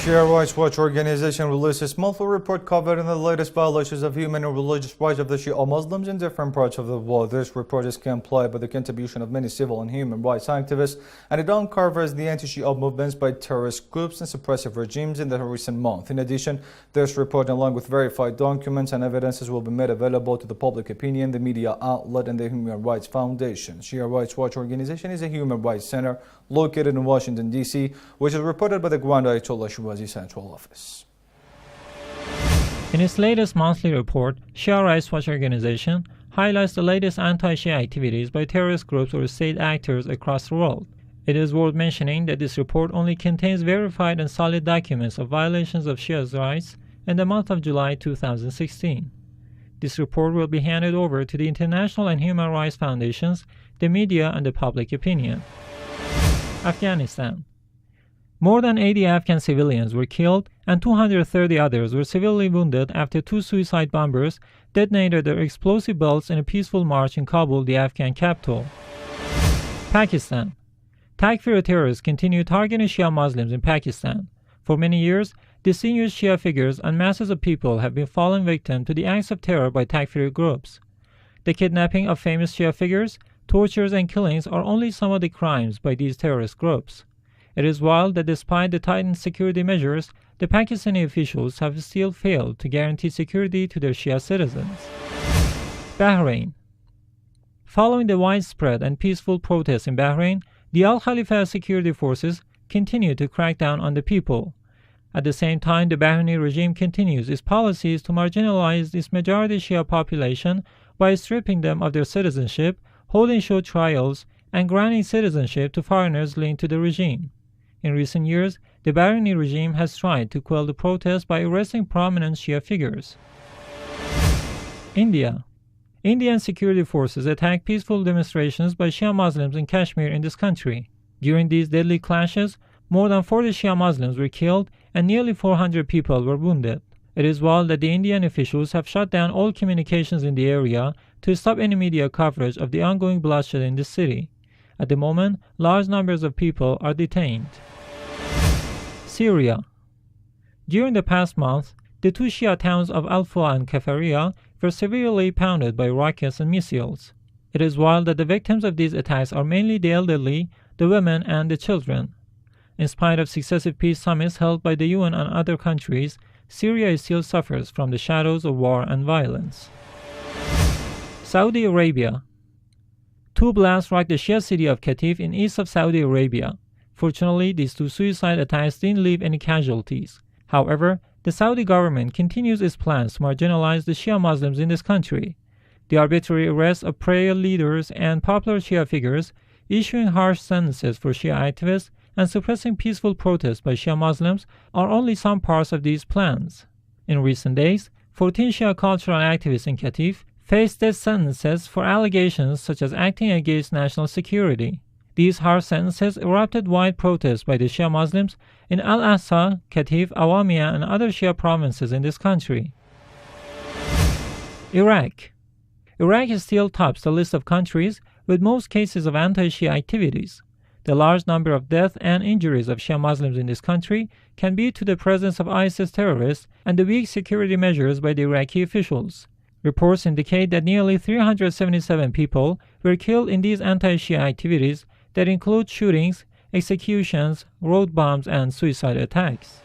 Shia Rights Watch organization released its monthly report covering the latest violations of human and religious rights of the Shia Muslims in different parts of the world. This report is compiled by the contribution of many civil and human rights activists, and it uncovers the anti-Shia movements by terrorist groups and suppressive regimes in the recent month. In addition, this report, along with verified documents and evidences, will be made available to the public opinion, the media outlet, and the Human Rights Foundation. Shia Rights Watch organization is a human rights center located in Washington, D.C., which is reported by the Grand Ayatollah Shirazi Central Office. In its latest monthly report, Shia Rights Watch organization highlights the latest anti-Shia activities by terrorist groups or state actors across the world. It is worth mentioning that this report only contains verified and solid documents of violations of Shia's rights in the month of July 2016. This report will be handed over to the international and human rights foundations, the media, and the public opinion. Afghanistan. More than 80 Afghan civilians were killed and 230 others were severely wounded after two suicide bombers detonated their explosive belts in a peaceful march in Kabul, the Afghan capital. Pakistan. Takfiri terrorists continue targeting Shia Muslims in Pakistan. For many years, distinguished Shia figures and masses of people have been falling victim to the acts of terror by Takfiri groups. The kidnapping of famous Shia figures, tortures, and killings are only some of the crimes by these terrorist groups. It is wild that despite the tightened security measures, the Pakistani officials have still failed to guarantee security to their Shia citizens. Bahrain. Following the widespread and peaceful protests in Bahrain, the Al Khalifa security forces continue to crack down on the people. At the same time, the Bahraini regime continues its policies to marginalize its majority Shia population by stripping them of their citizenship, holding show trials, and granting citizenship to foreigners linked to the regime. In recent years, the Bahraini regime has tried to quell the protests by arresting prominent Shia figures. India. Indian security forces attacked peaceful demonstrations by Shia Muslims in Kashmir in this country. During these deadly clashes, more than 40 Shia Muslims were killed and nearly 400 people were wounded. It is wild that the Indian officials have shut down all communications in the area to stop any media coverage of the ongoing bloodshed in the city. At the moment, large numbers of people are detained. Syria. During the past month, the two Shia towns of Al-Fua and Kafaria were severely pounded by rockets and missiles. It is wild that the victims of these attacks are mainly the elderly, the women, and the children. In spite of successive peace summits held by the UN and other countries, Syria still suffers from the shadows of war and violence. Saudi Arabia. Two blasts rocked the Shia city of Qatif in east of Saudi Arabia. Fortunately, these two suicide attacks didn't leave any casualties. However, the Saudi government continues its plans to marginalize the Shia Muslims in this country. The arbitrary arrest of prayer leaders and popular Shia figures, issuing harsh sentences for Shia activists, and suppressing peaceful protests by Shia Muslims are only some parts of these plans. In recent days, 14 Shia cultural activists in Qatif faced death sentences for allegations such as acting against national security. These harsh sentences erupted wide protests by the Shia Muslims in Al-Aqsa, Qatif, Awamiya, and other Shia provinces in this country. Iraq. Iraq still tops the list of countries with most cases of anti-Shia activities. The large number of deaths and injuries of Shia Muslims in this country can be to the presence of ISIS terrorists and the weak security measures by the Iraqi officials. Reports indicate that nearly 377 people were killed in these anti-Shia activities that include shootings, executions, road bombs, and suicide attacks.